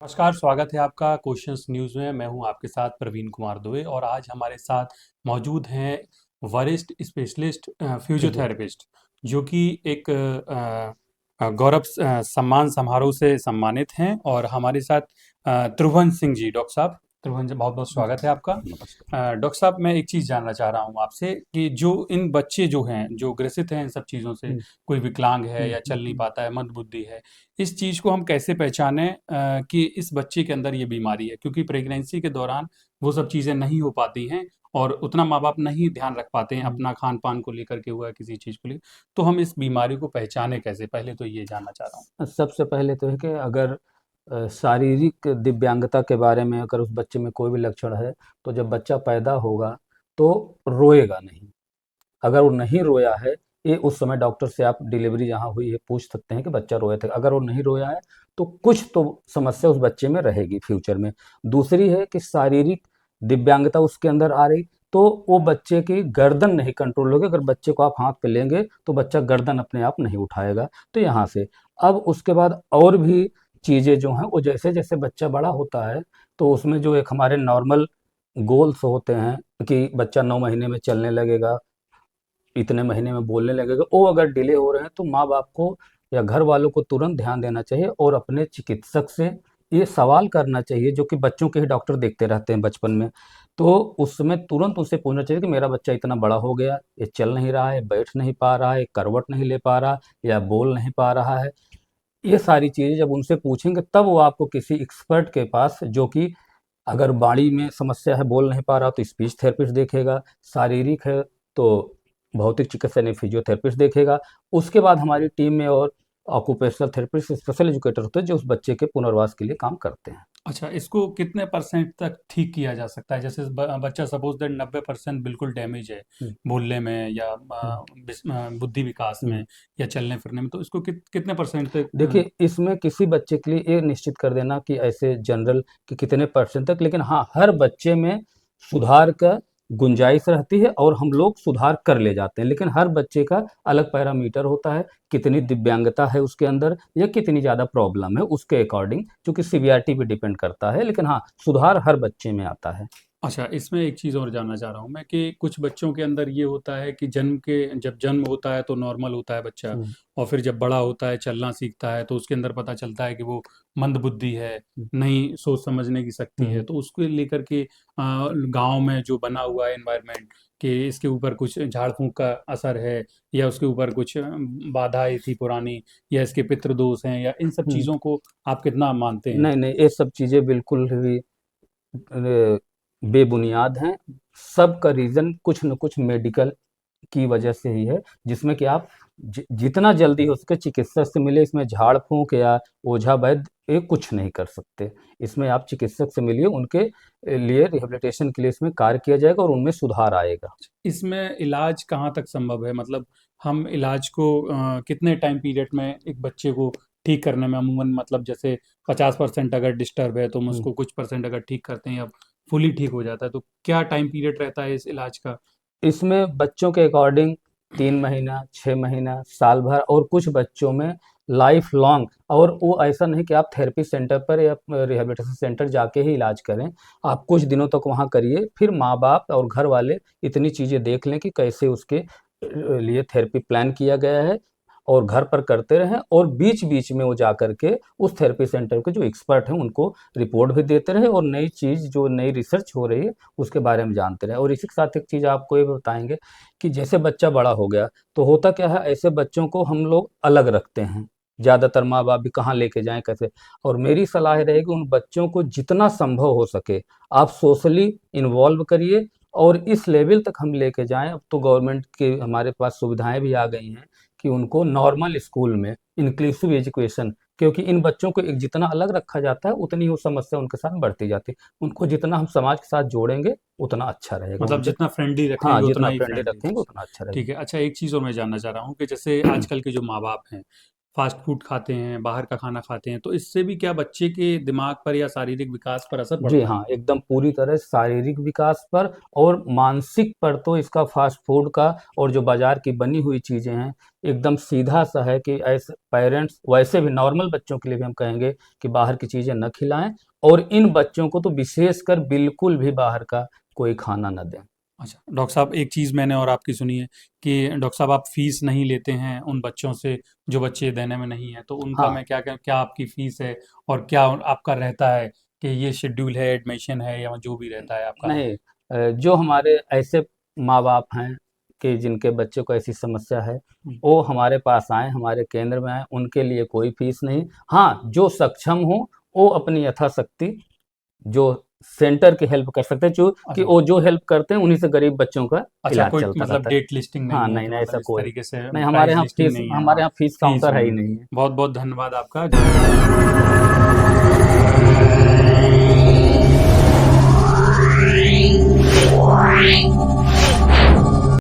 नमस्कार, स्वागत है आपका क्वेश्चंस न्यूज़ में। मैं हूं आपके साथ प्रवीण कुमार दुबे और आज हमारे साथ मौजूद हैं वरिष्ठ स्पेशलिस्ट फिजियो फिजियोथेरेपिस्ट जो कि एक गौरव सम्मान समारोह से सम्मानित हैं। और हमारे साथ त्रिभुवन सिंह जी, डॉक्टर साहब त्रिभुवन जी, बहुत बहुत स्वागत है आपका। नमस्कार। डॉक्टर साहब, मैं एक चीज़ जानना चाह रहा हूँ आपसे कि जो इन बच्चे जो हैं जो ग्रसित हैं इन सब चीज़ों से, हुँ, कोई विकलांग है हुँ, या हुँ, चल नहीं हुँ। पाता है, मंदबुद्धि है, इस चीज़ को हम कैसे पहचानें कि इस बच्चे के अंदर ये बीमारी है? क्योंकि प्रेगनेंसी के दौरान वो सब चीज़ें नहीं हो पाती हैं और उतना माँ-बाप नहीं ध्यान रख पाते हैं हुँ। अपना खान-पान को लेकर के हुआ किसी चीज़ को ले। तो हम इस बीमारी को पहचानें कैसे? पहले तो ये जानना चाह रहा हूँ। सबसे पहले तो है कि अगर शारीरिक दिव्यांगता के बारे में अगर उस बच्चे में कोई भी लक्षण है, तो जब बच्चा पैदा होगा, तो रोएगा नहीं। अगर वो नहीं रोया है, ये उस समय डॉक्टर से आप डिलीवरी जहाँ हुई है पूछ सकते हैं कि बच्चा रोया था। अगर वो नहीं रोया है, तो कुछ तो समस्या उस बच्चे में रहेगी फ्यूचर में। दूसरी है कि शारीरिक दिव्यांगता उसके अंदर आ रही, तो वो बच्चे की गर्दन नहीं कंट्रोल होगी। अगर बच्चे को आप हाथ पे लेंगे, तो बच्चा गर्दन अपने आप नहीं उठाएगा। तो यहाँ से अब उसके बाद और भी चीज़ें जो हैं, वो जैसे-जैसे बच्चा बड़ा होता है, तो उसमें जो एक हमारे नॉर्मल गोल्स होते हैं कि बच्चा 9 महीने में चलने लगेगा, इतने महीने में बोलने लगेगा, वो अगर डिले हो रहे हैं तो माँ-बाप को या घर वालों को तुरंत ध्यान देना चाहिए और अपने चिकित्सक से ये सवाल करना चाहिए, जो कि बच्चों के ही डॉक्टर देखते रहते हैं बचपन में। तो उसमें तुरंत उनसे पूछना चाहिए कि मेरा बच्चा इतना बड़ा हो गया, ये चल नहीं रहा है, बैठ नहीं पा रहा है, करवट नहीं ले पा रहा या बोल नहीं पा रहा है। ये सारी चीज़ें जब उनसे पूछेंगे, तब वो आपको किसी एक्सपर्ट के पास, जो कि अगर वाणी में समस्या है, बोल नहीं पा रहा, तो स्पीच थेरेपिस्ट देखेगा, शारीरिक है तो भौतिक चिकित्सा यानी फिजियोथेरेपिस्ट देखेगा। उसके बाद हमारी टीम में और ऑक्यूपेशनल थेरेपिस्ट, स्पेशल एजुकेटर होते हैं, जो उस बच्चे के पुनर्वास के लिए काम करते हैं। अच्छा, इसको कितने परसेंट तक ठीक किया जा सकता है? जैसे बच्चा सपोज़ दैट 90% बिल्कुल डैमेज है, हुँ, बोलने में या हुँ, बुद्धि विकास हुँ। में या चलने-फिरने में, तो इसको कितने परसेंट तक देखिए, इसमें किसी बच्चे के लिए ये निश्चित कर देना कि ऐसे जनरल कि कितने परसेंट तक, लेकिन हाँ, हर बच्चे में सुधार का गुंजाइश रहती है और हम लोग सुधार कर ले जाते हैं। लेकिन हर बच्चे का अलग पैरामीटर होता है, कितनी दिव्यांगता है उसके अंदर या कितनी ज़्यादा प्रॉब्लम है, उसके अकॉर्डिंग, चूँकि सीवियरिटी पे डिपेंड करता है। लेकिन हाँ, सुधार हर बच्चे में आता है। अच्छा, इसमें एक चीज़ और जानना चाह रहा हूँ मैं कि कुछ बच्चों के अंदर ये होता है कि जब जन्म होता है तो नॉर्मल होता है बच्चा, हुँ, और फिर जब बड़ा होता है, चलना सीखता है, तो उसके अंदर पता चलता है कि वो मंदबुद्धि है, हुँ, नहीं सोच समझने की शक्ति हुँ, है। हुँ। तो उसको लेकर के गाँव में जो बना हुआ है एनवायरनमेंट, कि इसके ऊपर कुछ झाड़-फूँक का असर है या उसके ऊपर कुछ बाधाएँ थी पुरानी, या इसके पितृदोष हैं, या इन सब हुँ। चीज़ों को आप कितना मानते हैं? नहीं, नहीं, ये सब चीज़ें बिल्कुल भी बेबुनियाद हैं। सबका रीज़न कुछ न कुछ मेडिकल की वजह से ही है, जिसमें कि आप जितना जल्दी हो सके चिकित्सक से मिले। इसमें झाड़-फूँक या ओझा-वैद्य ये कुछ नहीं कर सकते। इसमें आप चिकित्सक से मिलिए, उनके लिए रिहैबिलिटेशन के लिए इसमें कार्य किया जाएगा और उनमें सुधार आएगा। इसमें इलाज कहाँ तक संभव है? मतलब हम इलाज को कितने टाइम पीरियड में एक बच्चे को ठीक करने में अमूमन, मतलब जैसे 50% अगर डिस्टर्ब है तो हम हुँ। उसको कुछ परसेंट अगर ठीक करते हैं या फुली ठीक हो जाता है, तो क्या टाइम पीरियड रहता है इस इलाज का? इसमें बच्चों के अकॉर्डिंग 3 महीना, 6 महीना, साल भर और कुछ बच्चों में लाइफ़ लॉन्ग। और वो ऐसा नहीं कि आप थेरेपी सेंटर पर या रिहैबिलिटेशन सेंटर जाके ही इलाज करें। आप कुछ दिनों तक वहाँ करिए, फिर माँ-बाप और घर वाले इतनी चीज़ें देख लें कि कैसे उसके लिए थेरेपी प्लान किया गया है और घर पर करते रहें, और बीच-बीच में वो जाकर के उस थेरेपी सेंटर के जो एक्सपर्ट हैं, उनको रिपोर्ट भी देते रहें और नई चीज़ जो नई रिसर्च हो रही है, उसके बारे में जानते रहें। और इसी के साथ एक चीज़ आपको ये बताएँगे कि जैसे बच्चा बड़ा हो गया, तो होता क्या है, ऐसे बच्चों को हम लोग अलग रखते हैं। ज़्यादातर माँ-बाप भी कहाँ लेके जाएँ, कैसे? और मेरी सलाह रहेगी उन बच्चों को जितना संभव हो सके, आप सोशली इन्वॉल्व करिए और इस लेवल तक हम लेके जाएँ। अब तो गवर्नमेंट के हमारे पास सुविधाएँ भी आ गई हैं कि उनको नॉर्मल स्कूल में इंक्लूसिव एजुकेशन, क्योंकि इन बच्चों को एक जितना अलग रखा जाता है, उतनी ही वो समस्या उनके साथ बढ़ती जाती है। उनको जितना हम समाज के साथ जोड़ेंगे, उतना अच्छा रहेगा मतलब उनके। जितना फ्रेंडली हाँ, रखेंगे उतना जितना ही फ्रेंडली फ्रेंडली। रखेंगे उतना अच्छा ठीक रहेगा। है। अच्छा, एक चीज़ और मैं जानना चाह रहा हूँ कि जैसे आजकल के जो माँ-बाप हैं, फास्ट फूड खाते हैं, बाहर का खाना खाते हैं, तो इससे भी क्या बच्चे के दिमाग पर या शारीरिक विकास पर असर जी पड़ता है? हाँ, एकदम पूरी तरह शारीरिक विकास पर और मानसिक पर तो इसका फास्ट फूड का और जो बाजार की बनी हुई चीज़ें हैं, एकदम सीधा सा है कि ऐसे पेरेंट्स वैसे भी नॉर्मल बच्चों के लिए भी हम कहेंगे कि बाहर की चीज़ें न खिलाएं और इन बच्चों को तो विशेषकर बिल्कुल भी बाहर का कोई खाना न दें। अच्छा, डॉक्टर साहब एक चीज़ मैंने और आपकी सुनी है कि डॉक्टर साहब आप फ़ीस नहीं लेते हैं उन बच्चों से जो बच्चे देने में नहीं है, तो उनका हाँ, मैं क्या आपकी फ़ीस है और क्या आपका रहता है कि ये शेड्यूल है, एडमिशन है या जो भी रहता है आपका? नहीं जो हमारे ऐसे माँ बाप हैं कि जिनके बच्चे को ऐसी समस्या है, हुँ, वो हमारे पास आएँ, हमारे केंद्र में आएँ, उनके लिए कोई फीस नहीं। हाँ, जो सक्षम हो वो अपनी यथाशक्ति जो सेंटर की हेल्प कर सकते हैं, कि अच्छा, वो जो हेल्प करते हैं उन्हीं से गरीब बच्चों का अच्छा इलाज कोई चलता मतलब रहता है। डेट लिस्टिंग हाँ, नहीं है नहीं, कि नहीं ऐसा मतलब इस कोई तरीके से नहीं, प्राइस लिस्टिंग नहीं है, हमारे हाँ, यहाँ फीस फ़ीस काउंटर है नहीं ही है। नहीं है। बहुत-बहुत धन्यवाद आपका।